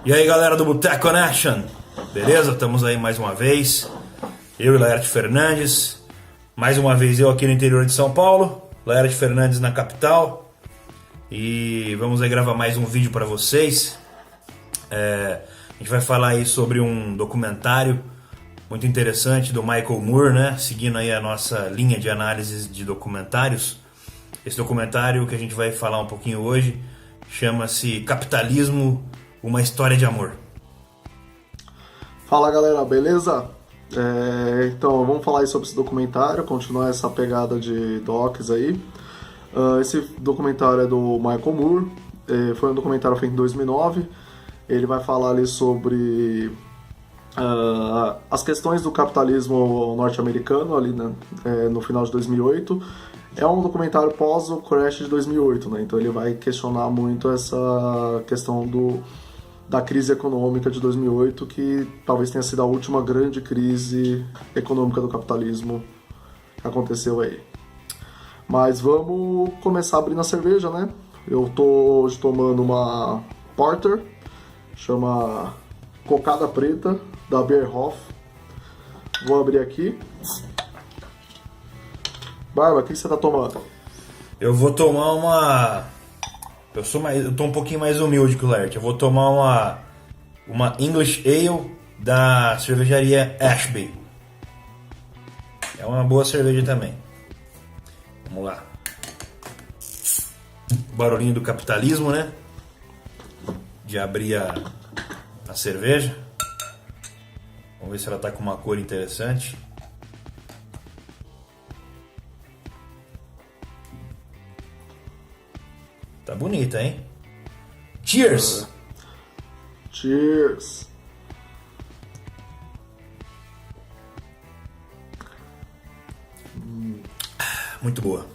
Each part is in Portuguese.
E aí, galera do Boteco Connection, beleza? Estamos aí mais uma vez, eu e Laerte Fernandes. Mais uma vez eu aqui no interior de São Paulo, Laerte Fernandes na capital. E vamos aí gravar mais um vídeo para vocês. A gente vai falar aí sobre um documentário muito interessante do Michael Moore, né? Seguindo aí a nossa linha de análise de documentários. Esse documentário que a gente vai falar um pouquinho hoje chama-se Capitalismo, uma história de amor. Fala galera, beleza? Então vamos falar aí sobre esse documentário, continuar essa pegada de docs aí. Esse documentário é do Michael Moore, foi um documentário feito em 2009. Ele vai falar ali sobre as questões do capitalismo norte-americano ali, né, no final de 2008. É um documentário pós o crash de 2008, né? Então ele vai questionar muito essa questão da crise econômica de 2008, que talvez tenha sido a última grande crise econômica do capitalismo que aconteceu aí. Mas vamos começar abrindo a cerveja, né? Eu tô hoje tomando uma Porter, chama Cocada Preta, da Beerhoff. Vou abrir aqui. Barba, o que você tá tomando? Eu vou tomar uma... Eu tô um pouquinho mais humilde que o Laerte. Eu vou tomar uma English Ale da cervejaria Ashby. É uma boa cerveja também. Vamos lá. Barulhinho do capitalismo, né? De abrir a cerveja. Vamos ver se ela tá com uma cor interessante. Tá bonita, hein? Cheers! Cheers! Muito boa.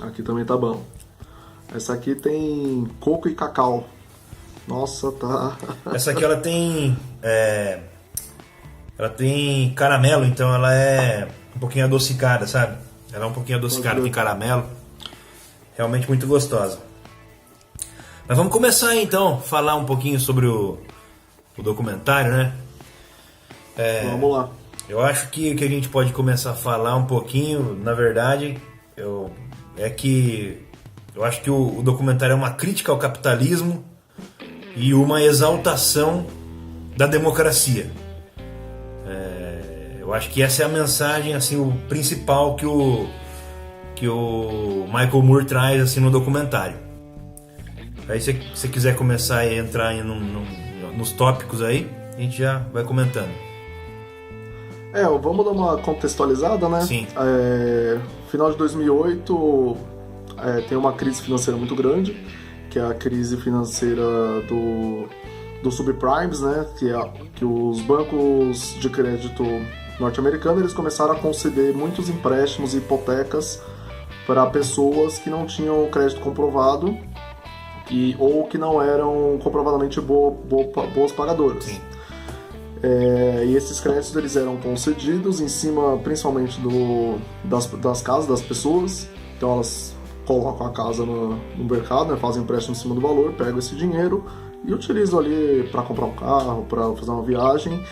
Aqui também tá bom. Essa aqui tem coco e cacau. Nossa, tá... Essa aqui ela tem caramelo, então ela é um pouquinho adocicada, sabe? Ela é um pouquinho adocicada, tem caramelo. Realmente muito gostosa. Mas vamos começar aí, então, falar um pouquinho sobre o documentário, né? Vamos lá. Eu acho que o que a gente pode começar a falar um pouquinho, na verdade, é que eu acho que o documentário é uma crítica ao capitalismo e uma exaltação da democracia. Eu acho que essa é a mensagem, assim, o principal que o Michael Moore traz assim, no documentário. Aí se você quiser começar a entrar aí nos tópicos aí, a gente já vai comentando. Vamos dar uma contextualizada, né? Sim. Final de 2008 tem uma crise financeira muito grande, que é a crise financeira do subprimes, né? Que os bancos de crédito norte-americanos eles começaram a conceder muitos empréstimos e hipotecas para pessoas que não tinham crédito comprovado ou que não eram comprovadamente boas pagadoras. Sim. E esses créditos eles eram concedidos em cima principalmente das casas das pessoas. Então elas colocam a casa no mercado, né, fazem empréstimo em cima do valor, pegam esse dinheiro e utilizam ali para comprar um carro, para fazer uma viagem,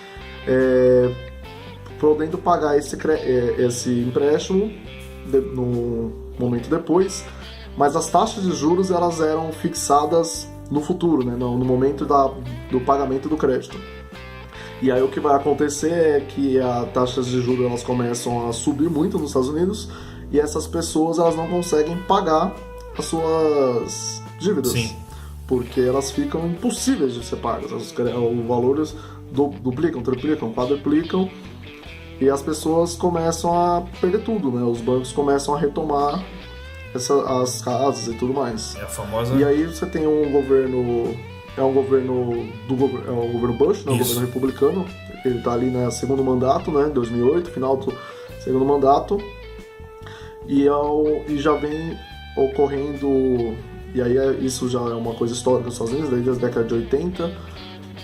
podendo pagar esse empréstimo no momento depois, mas as taxas de juros elas eram fixadas no futuro, né, no momento do pagamento do crédito. E aí o que vai acontecer é que as taxas de juros elas começam a subir muito nos Estados Unidos e essas pessoas elas não conseguem pagar as suas dívidas. Sim. Porque elas ficam impossíveis de ser pagas. Os valores duplicam, triplicam, quadruplicam e as pessoas começam a perder tudo, né? Os bancos começam a retomar as casas e tudo mais. É a famosa... E aí você tem um governo... É o governo Bush, né? O governo republicano. Ele está ali no segundo mandato, né? 2008, final do segundo mandato. E já vem ocorrendo... E aí isso já é uma coisa histórica nos Estados Unidos, desde as décadas de 80,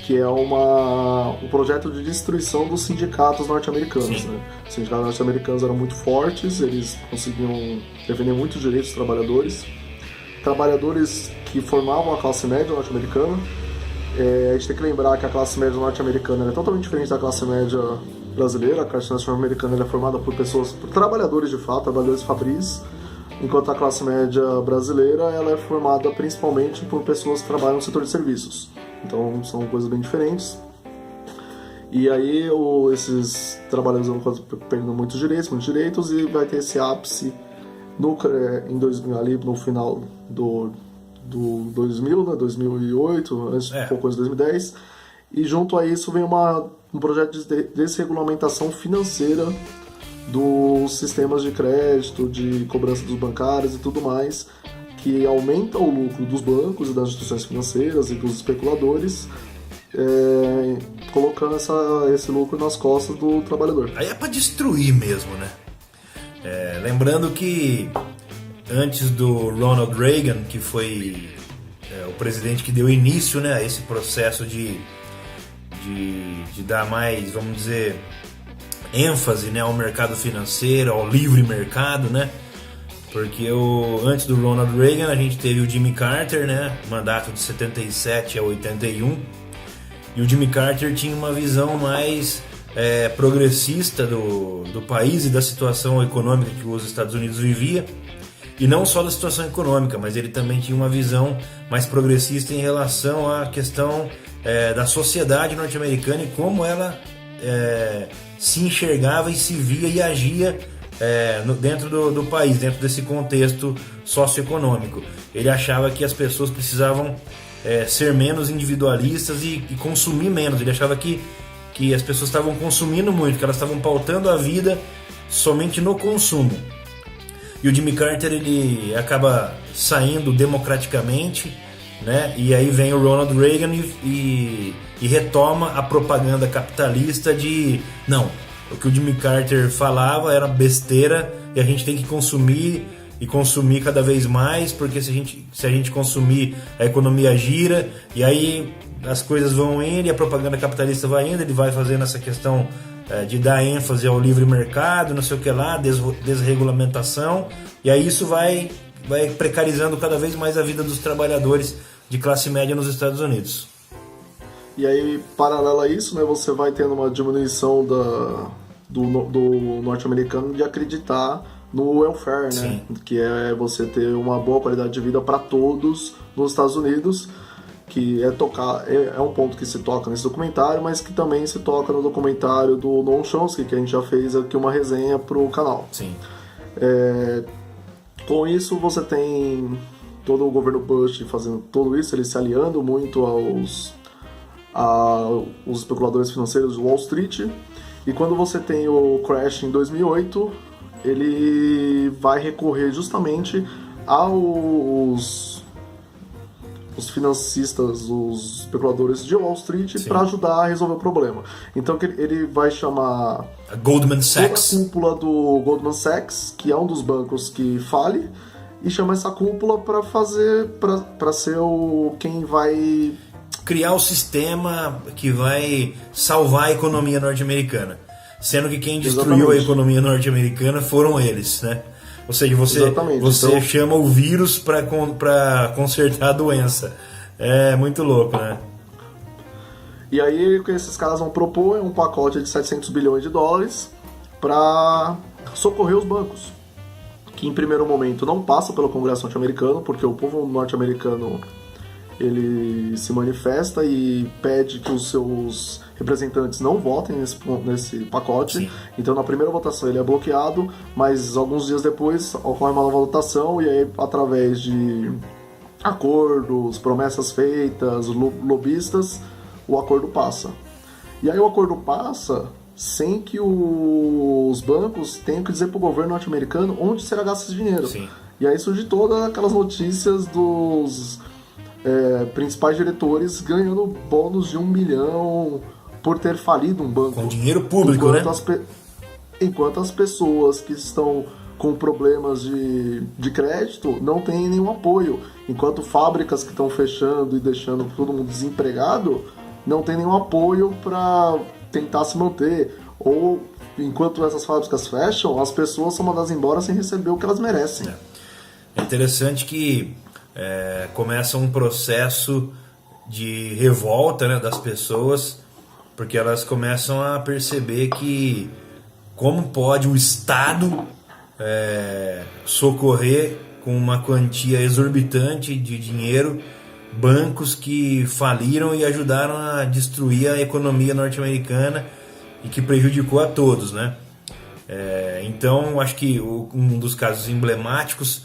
que é um projeto de destruição dos sindicatos norte-americanos. Né? Os sindicatos norte-americanos eram muito fortes, eles conseguiam defender muitos direitos dos trabalhadores. Trabalhadores que formavam a classe média norte-americana, A gente tem que lembrar que a classe média norte-americana é totalmente diferente da classe média brasileira. A classe norte-americana é formada por trabalhadores de fato, trabalhadores fabris, enquanto a classe média brasileira ela é formada principalmente por pessoas que trabalham no setor de serviços. Então são coisas bem diferentes. E aí esses trabalhadores vão perdendo muitos direitos e vai ter esse ápice ali no final do 2000, né, 2008, antes pouco antes de 2010, e junto a isso vem um projeto de desregulamentação financeira dos sistemas de crédito, de cobrança dos bancários e tudo mais, que aumenta o lucro dos bancos e das instituições financeiras e dos especuladores, colocando esse lucro nas costas do trabalhador. Aí é para destruir mesmo, né? Lembrando que antes do Ronald Reagan, que foi o presidente que deu início, né, a esse processo de dar mais, vamos dizer, ênfase, né, ao mercado financeiro, ao livre mercado, né? Porque antes do Ronald Reagan a gente teve o Jimmy Carter, né, mandato de 77 a 81, e o Jimmy Carter tinha uma visão mais progressista do país e da situação econômica que os Estados Unidos vivia. E não só da situação econômica, mas ele também tinha uma visão mais progressista em relação à questão da sociedade norte-americana e como ela se enxergava e se via e agia dentro do país, dentro desse contexto socioeconômico. Ele achava que as pessoas precisavam ser menos individualistas e consumir menos. Ele achava que as pessoas estavam consumindo muito, que elas estavam pautando a vida somente no consumo. E o Jimmy Carter ele acaba saindo democraticamente, né? E aí vem o Ronald Reagan e retoma a propaganda capitalista de não, o que o Jimmy Carter falava era besteira e a gente tem que consumir e consumir cada vez mais, porque se a gente consumir, a economia gira, e aí as coisas vão indo e a propaganda capitalista vai indo, ele vai fazendo essa questão de dar ênfase ao livre mercado, não sei o que lá, desregulamentação, e aí isso vai precarizando cada vez mais a vida dos trabalhadores de classe média nos Estados Unidos. E aí, paralelo a isso, né, você vai tendo uma diminuição do norte-americano de acreditar no welfare, né? Que é você ter uma boa qualidade de vida para todos nos Estados Unidos, que é um ponto que se toca nesse documentário, mas que também se toca no documentário do Noam Chomsky, que a gente já fez aqui uma resenha pro canal. Sim. Com isso, você tem todo o governo Bush fazendo tudo isso, ele se aliando muito aos especuladores financeiros de Wall Street, e quando você tem o crash em 2008, ele vai recorrer justamente aos financistas, os especuladores de Wall Street para ajudar a resolver o problema. Então ele vai chamar a Goldman Sachs, toda a cúpula do Goldman Sachs, que é um dos bancos que fale, e chama essa cúpula para ser quem vai criar o sistema que vai salvar a economia norte-americana, sendo que quem destruiu a economia norte-americana foram eles, né? Ou seja, você então chama o vírus para consertar a doença. É muito louco, né? E aí o que esses caras vão propor é um pacote de 700 bilhões de dólares para socorrer os bancos, que em primeiro momento não passa pelo Congresso norte-americano, porque o povo norte-americano ele se manifesta e pede que os seus representantes não votem nesse pacote. Sim. Então na primeira votação ele é bloqueado, mas alguns dias depois ocorre uma nova votação e aí através de acordos, promessas feitas, lobistas, o acordo passa. E aí o acordo passa sem que os bancos tenham que dizer para o governo norte-americano onde será gasto esse dinheiro. Sim. E aí surge todas aquelas notícias dos principais diretores ganhando bônus de $1 milhão por ter falido um banco. Com dinheiro público, Enquanto as pessoas que estão com problemas de crédito não têm nenhum apoio. Enquanto fábricas que estão fechando e deixando todo mundo desempregado não tem nenhum apoio para tentar se manter. Ou enquanto essas fábricas fecham, as pessoas são mandadas embora sem receber o que elas merecem. É interessante que começa um processo de revolta, né, das pessoas, porque elas começam a perceber que como pode o Estado socorrer com uma quantia exorbitante de dinheiro bancos que faliram e ajudaram a destruir a economia norte-americana e que prejudicou a todos, né? Então, acho que um dos casos emblemáticos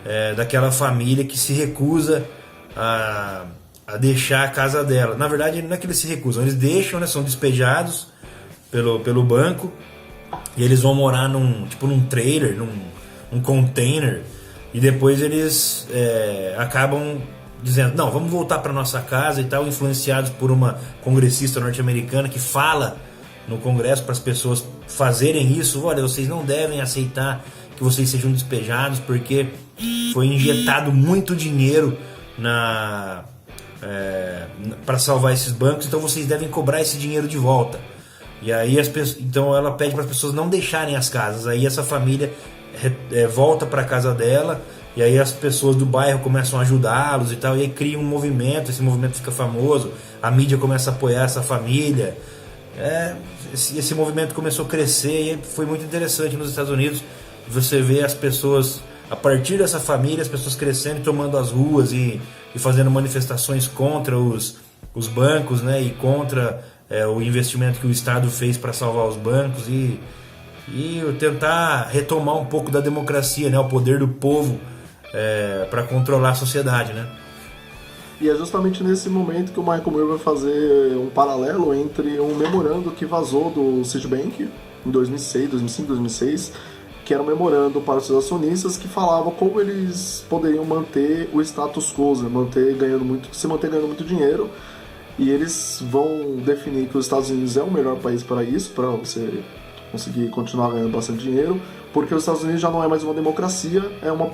é daquela família que se recusa a deixar a casa dela. Na verdade, não é que eles se recusam, eles deixam, né? São despejados pelo banco e eles vão morar num trailer, num container, e depois eles acabam dizendo, não, vamos voltar para nossa casa e tal, influenciados por uma congressista norte-americana que fala no Congresso para as pessoas fazerem isso. Olha, vocês não devem aceitar que vocês sejam despejados porque foi injetado muito dinheiro para salvar esses bancos, então vocês devem cobrar esse dinheiro de volta. E aí então ela pede para as pessoas não deixarem as casas. Aí essa família volta para a casa dela, e aí as pessoas do bairro começam a ajudá-los e tal, e aí cria um movimento, esse movimento fica famoso, a mídia começa a apoiar essa família. Esse movimento começou a crescer e foi muito interessante nos Estados Unidos. Você vê as pessoas, a partir dessa família, as pessoas crescendo e tomando as ruas e fazendo manifestações contra os bancos, né, e contra o investimento que o Estado fez para salvar os bancos e tentar retomar um pouco da democracia, né, o poder do povo para controlar a sociedade, né? E é justamente nesse momento que o Michael Moore vai fazer um paralelo entre um memorando que vazou do Citibank em 2006, que era um memorando para os acionistas que falava como eles poderiam manter o status quo, se manter ganhando muito dinheiro. E eles vão definir que os Estados Unidos é o melhor país para isso, para você conseguir continuar ganhando bastante dinheiro, porque os Estados Unidos já não é mais uma democracia, é uma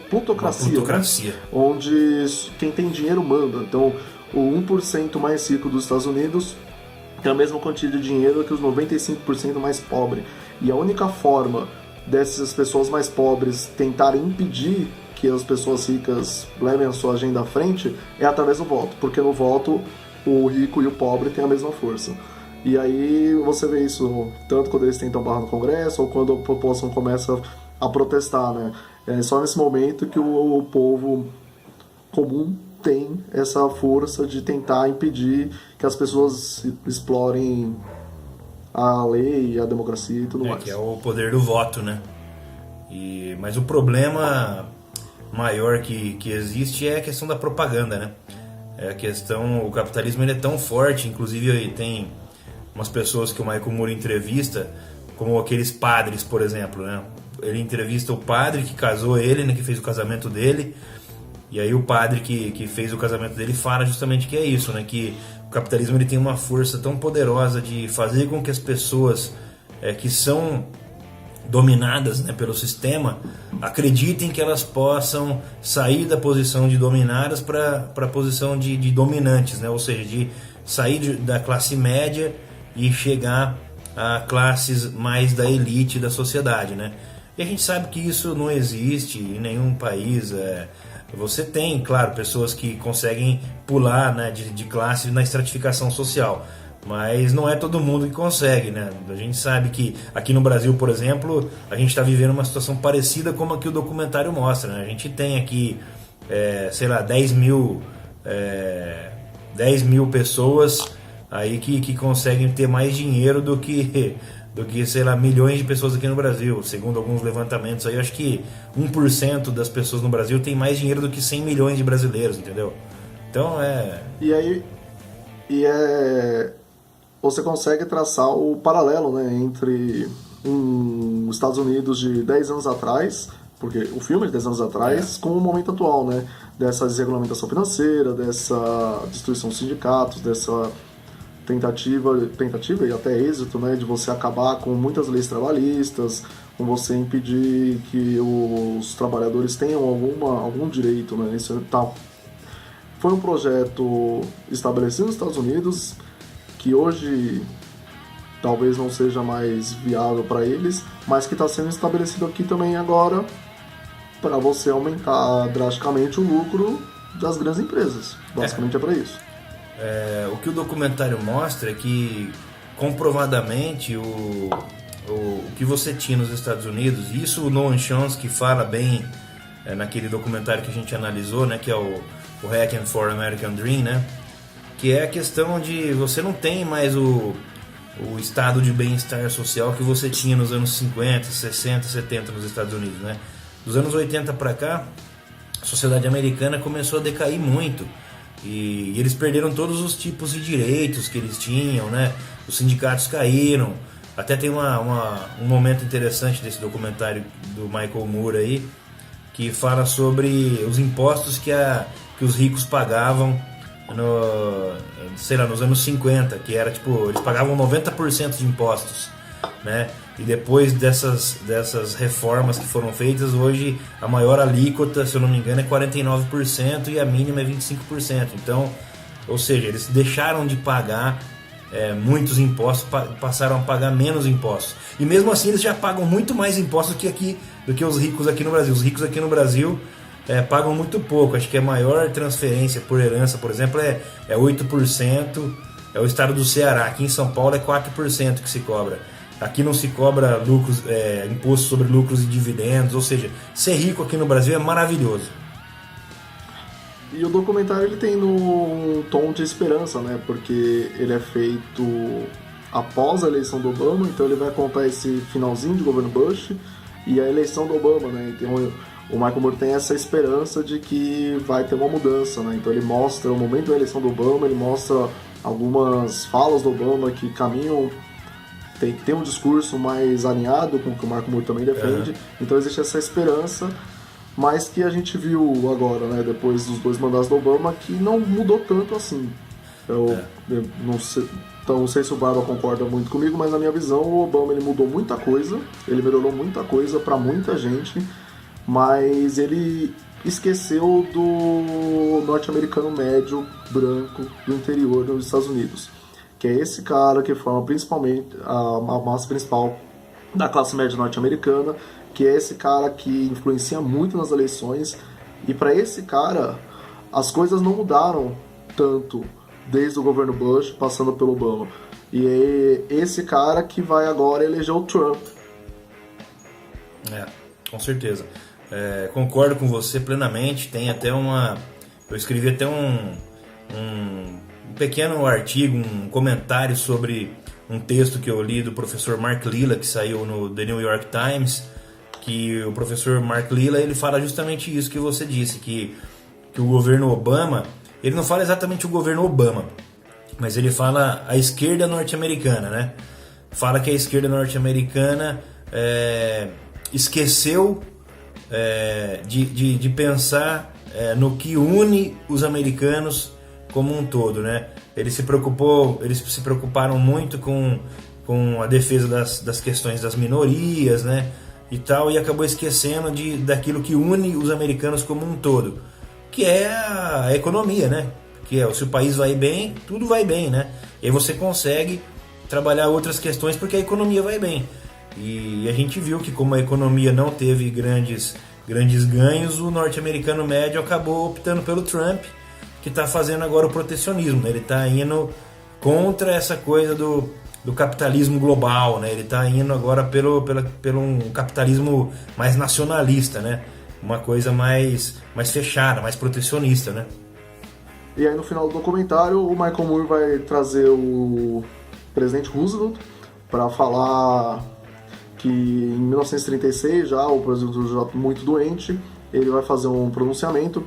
plutocracia. Né? Onde quem tem dinheiro manda. Então, o 1% mais rico dos Estados Unidos tem a mesma quantia de dinheiro que os 95% mais pobres. E a única forma dessas pessoas mais pobres tentarem impedir que as pessoas ricas levem a sua agenda à frente é através do voto, porque no voto o rico e o pobre têm a mesma força. E aí você vê isso tanto quando eles tentam barrar no Congresso ou quando a população começa a protestar, né? É só nesse momento que o povo comum tem essa força de tentar impedir que as pessoas explorem a lei, a democracia e tudo mais. Que é o poder do voto, né? Mas o problema maior que existe é a questão da propaganda, né? O capitalismo ele é tão forte, inclusive tem umas pessoas que o Michael Moore entrevista, como aqueles padres, por exemplo, né? Ele entrevista o padre que casou ele, né, que fez o casamento dele, e aí o padre que fez o casamento dele fala justamente que é isso, né, que o capitalismo ele tem uma força tão poderosa de fazer com que as pessoas que são dominadas, né, pelo sistema acreditem que elas possam sair da posição de dominadas para a posição de dominantes, né, ou seja, de sair da classe média e chegar a classes mais da elite da sociedade, né? E a gente sabe que isso não existe em nenhum país. Você tem, claro, pessoas que conseguem pular, né, de classe na estratificação social, mas não é todo mundo que consegue, né? A gente sabe que aqui no Brasil, por exemplo, a gente está vivendo uma situação parecida como a que o documentário mostra, né? A gente tem aqui, 10 mil pessoas aí que conseguem ter mais dinheiro do que, sei lá, milhões de pessoas aqui no Brasil. Segundo alguns levantamentos aí, eu acho que 1% das pessoas no Brasil tem mais dinheiro do que 100 milhões de brasileiros, entendeu? Então você consegue traçar o paralelo, né, entre os Estados Unidos de 10 anos atrás, porque o filme de 10 anos atrás, com o momento atual, né, dessa desregulamentação financeira, dessa destruição dos sindicatos, dessa tentativa e até êxito, né, de você acabar com muitas leis trabalhistas, com você impedir que os trabalhadores tenham algum direito, né, isso foi um projeto estabelecido nos Estados Unidos que hoje talvez não seja mais viável para eles, mas que está sendo estabelecido aqui também agora para você aumentar drasticamente o lucro das grandes empresas. Basicamente é para isso. O que o documentário mostra é que, comprovadamente, o que você tinha nos Estados Unidos, e isso o Noam Chomsky fala bem naquele documentário que a gente analisou, né, que é o Hacking for American Dream, né, que é a questão de você não tem mais o estado de bem-estar social que você tinha nos anos 50, 60, 70 nos Estados Unidos, né? Dos anos 80 para cá, a sociedade americana começou a decair muito e eles perderam todos os tipos de direitos que eles tinham, né? Os sindicatos caíram. Até tem um momento interessante desse documentário do Michael Moore aí, que fala sobre os impostos que os ricos pagavam nos anos 50, que era tipo, eles pagavam 90% de impostos, né? E depois dessas reformas que foram feitas, hoje a maior alíquota, se eu não me engano, é 49% e a mínima é 25%. Então, ou seja, eles deixaram de pagar muitos impostos, passaram a pagar menos impostos. E mesmo assim eles já pagam muito mais impostos do que os ricos aqui no Brasil. Os ricos aqui no Brasil pagam muito pouco. Acho que a maior transferência por herança, por exemplo, é 8%. É o estado do Ceará. Aqui em São Paulo é 4% que se cobra. Aqui não se cobra imposto sobre lucros e dividendos. Ou seja, ser rico aqui no Brasil é maravilhoso. E o documentário ele tem um tom de esperança, né? Porque ele é feito após a eleição do Obama, então ele vai contar esse finalzinho de governo Bush e a eleição do Obama, né? Então o Michael Moore tem essa esperança de que vai ter uma mudança, né? Então ele mostra o momento da eleição do Obama, ele mostra algumas falas do Obama que caminham, tem que ter um discurso mais alinhado com o que o Michael Moore também defende. Então existe essa esperança, mas que a gente viu agora, né, depois dos 2 mandatos do Obama, que não mudou tanto assim. Eu não sei se o Barba concorda muito comigo, mas na minha visão o Obama ele mudou muita coisa, ele melhorou muita coisa para muita gente, mas ele esqueceu do norte-americano médio, branco, do interior dos Estados Unidos, que é esse cara que forma principalmente a massa principal da classe média norte-americana, que é esse cara que influencia muito nas eleições, e para esse cara as coisas não mudaram tanto desde o governo Bush passando pelo Obama, e é esse cara que vai agora eleger o Trump. Com certeza. Concordo com você plenamente. Tem até eu escrevi até um pequeno artigo, um comentário sobre um texto que eu li do professor Mark Lilla, que saiu no The New York Times, que o professor Mark Lilla ele fala justamente isso que você disse, que o governo Obama, ele não fala exatamente o governo Obama, mas ele fala a esquerda norte-americana, né? Fala que a esquerda norte-americana esqueceu de pensar no que une os americanos como um todo, né? Eles se preocuparam muito com a defesa das questões das minorias, né? E tal, e acabou esquecendo daquilo que une os americanos como um todo, que é a economia, né? Que se o país vai bem, tudo vai bem, né? E aí você consegue trabalhar outras questões porque a economia vai bem. E a gente viu que como a economia não teve grandes ganhos, o norte-americano médio acabou optando pelo Trump, que está fazendo agora o protecionismo, né? Ele está indo contra essa coisa do capitalismo global, né? Ele está indo agora pelo um capitalismo mais nacionalista, né? Uma coisa mais fechada, mais protecionista, né? E aí no final do documentário o Michael Moore vai trazer o presidente Roosevelt para falar que em 1936 já o presidente Roosevelt muito doente, ele vai fazer um pronunciamento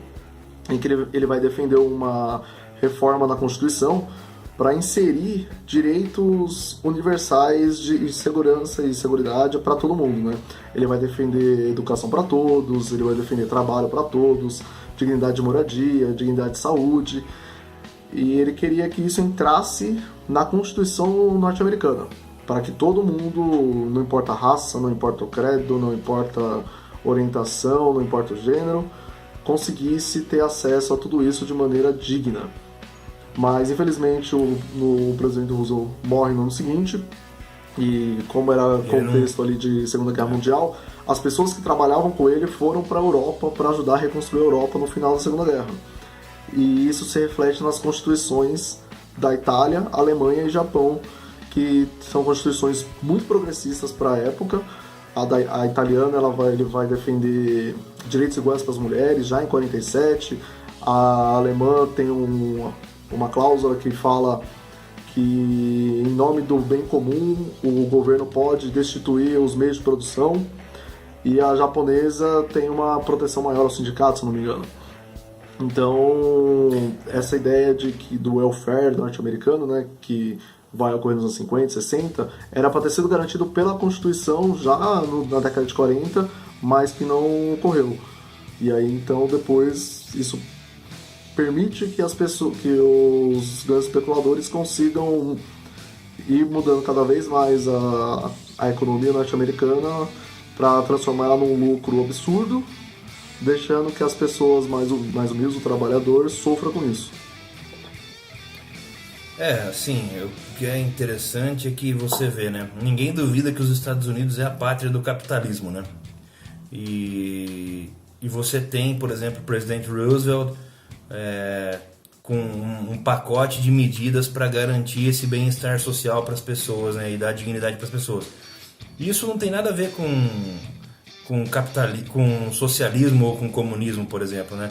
em que ele vai defender uma reforma na Constituição para inserir direitos universais de segurança e seguridade para todo mundo, né? Ele vai defender educação para todos, ele vai defender trabalho para todos, dignidade de moradia, dignidade de saúde, e ele queria que isso entrasse na Constituição norte-americana, para que todo mundo, não importa a raça, não importa o credo, não importa a orientação, não importa o gênero, conseguisse ter acesso a tudo isso de maneira digna. Mas infelizmente o presidente Roosevelt morre no ano seguinte, e como era contexto ali de Segunda Guerra Mundial, as pessoas que trabalhavam com ele foram para a Europa para ajudar a reconstruir a Europa no final da Segunda Guerra. e isso se reflete nas constituições da Itália, Alemanha e Japão, que são constituições muito progressistas para a época. A italiana ele vai defender direitos iguais para as mulheres já em 47. A alemã tem uma cláusula que fala que, em nome do bem comum, o governo pode destituir os meios de produção. E a japonesa tem uma proteção maior aos sindicatos, se não me engano. Então, essa ideia do welfare norte-americano, né, que vai ocorrer nos anos 50, 60, era para ter sido garantido pela Constituição já na década de 40, mas que não ocorreu. E aí, então, depois, isso permite que que os grandes especuladores consigam ir mudando cada vez mais a economia norte-americana para transformar ela num lucro absurdo, deixando que as pessoas mais humildes, o trabalhador, sofram com isso. Assim, o que é interessante é que você vê, né? Ninguém duvida que os Estados Unidos é a pátria do capitalismo, né? E você tem, por exemplo, o presidente Roosevelt com um pacote de medidas para garantir esse bem-estar social para as pessoas, né? E dar dignidade para as pessoas. Isso não tem nada a ver com socialismo ou com comunismo, por exemplo, né?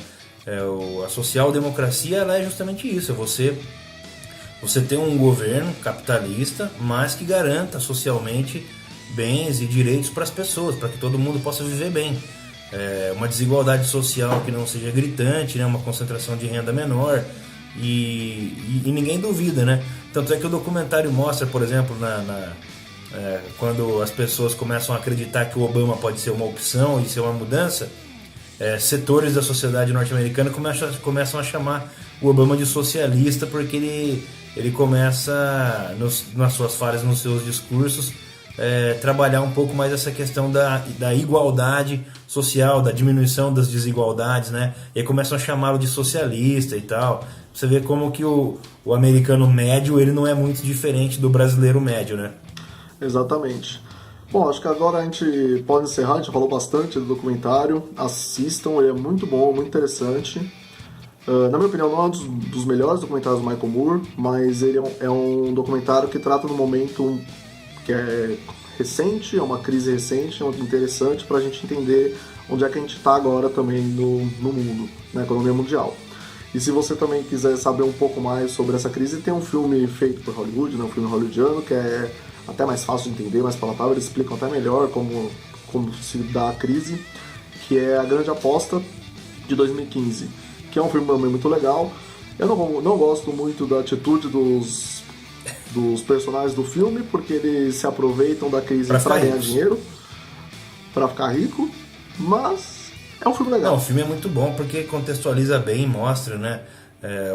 A social-democracia ela é justamente isso, você tem um governo capitalista, mas que garanta socialmente bens e direitos para as pessoas, para que todo mundo possa viver bem. Uma desigualdade social que não seja gritante, né? Uma concentração de renda menor, e ninguém duvida, né? Tanto é que o documentário mostra, por exemplo, quando as pessoas começam a acreditar que o Obama pode ser uma opção e ser uma mudança, setores da sociedade norte-americana começam a chamar o Obama de socialista, porque ele começa, nas suas falas, nos seus discursos, trabalhar um pouco mais essa questão da igualdade social, da diminuição das desigualdades, né? E aí começam a chamá-lo de socialista e tal. Você vê como que o americano médio ele não é muito diferente do brasileiro médio, né? Exatamente. Bom, acho que agora a gente pode encerrar, a gente falou bastante do documentário, assistam, ele é muito bom, muito interessante. Na minha opinião, não é um dos melhores documentários do Michael Moore, mas ele é um documentário que trata de um momento que é recente, é uma crise recente, é muito interessante para a gente entender onde é que a gente está agora também no mundo, na economia mundial. E se você também quiser saber um pouco mais sobre essa crise, tem um filme feito por Hollywood, né, um filme hollywoodiano, que é até mais fácil de entender, mais palatável, eles explicam até melhor como se dá a crise, que é A Grande Aposta, de 2015, que é um filme também muito legal. Eu não gosto muito da atitude dos personagens do filme, porque eles se aproveitam da crise para ganhar dinheiro, para ficar rico, mas é um filme legal. Não, o filme é muito bom porque contextualiza bem, mostra, né,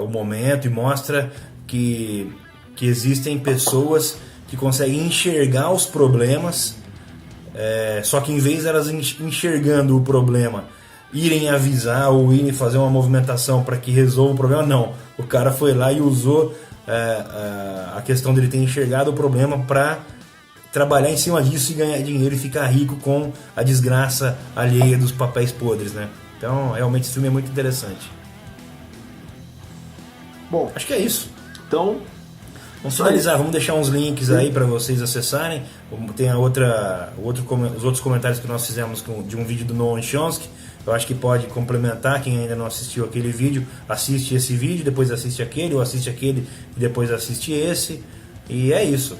o momento e mostra que existem pessoas que conseguem enxergar os problemas, só que em vez de elas enxergando o problema, irem avisar ou irem fazer uma movimentação para que resolva o problema, não. O cara foi lá e usou a questão dele ter enxergado o problema para trabalhar em cima disso e ganhar dinheiro e ficar rico com a desgraça alheia dos papéis podres, né? Então, realmente esse filme é muito interessante. Bom, acho que é isso. Então, vamos finalizar, vamos deixar uns links aí para vocês acessarem. Tem os outros comentários que nós fizemos de um vídeo do Noam Chomsky. Eu acho que pode complementar. Quem ainda não assistiu aquele vídeo, assiste esse vídeo, depois assiste aquele, ou assiste aquele e depois assiste esse. E é isso.